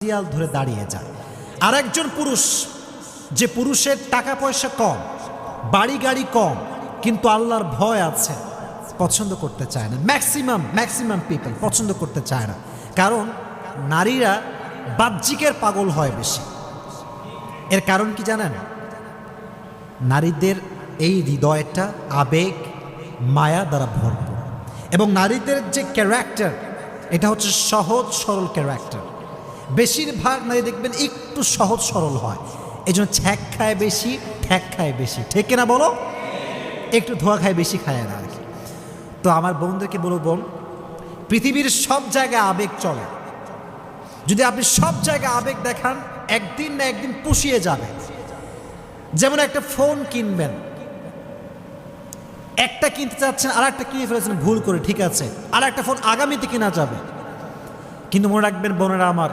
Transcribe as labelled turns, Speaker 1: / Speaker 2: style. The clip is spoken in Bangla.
Speaker 1: দেয়াল ধরে দাঁড়িয়ে যায়। আর একজন পুরুষ, যে পুরুষের টাকা পয়সা কম, বাড়ি গাড়ি কম, কিন্তু আল্লাহর ভয় আছে, পছন্দ করতে চায় না। ম্যাক্সিমাম পিপল পছন্দ করতে চায় না, কারণ নারীরা বাহ্যিকের পাগল হয় বেশি। এর কারণ কি জানেন? নারীদের এই হৃদয়টা আবেগ মায়া দ্বারা ভরপুর, এবং নারীদের যে ক্যারেক্টার, এটা হচ্ছে সহজ সরল ক্যারেক্টার। বেশিরভাগ নারী দেখবেন একটু সহজ সরল হয়, এই জন্য ছ্যাক খায় বেশি, ঠ্যাক খায় বেশি, ঠিক না বলো? একটু ধোয়া খায় বেশি খায় না আর কি। তো আমার বোনদেরকে বলবো, বোন, পৃথিবীর সব জায়গায় আবেগ চলে। যদি আপনি সব জায়গায় আবেগ দেখান, একদিন না একদিন পুষিয়ে যাবে। যেমন একটা ফোন কিনবেন, একটা কিনতে চাচ্ছেন, আর একটা কিনে ফেলেছেন ভুল করে, ঠিক আছে, আর একটা ফোন আগামীতে কেনা যাবে। কিন্তু মনে রাখবেন বোনেরা আমার,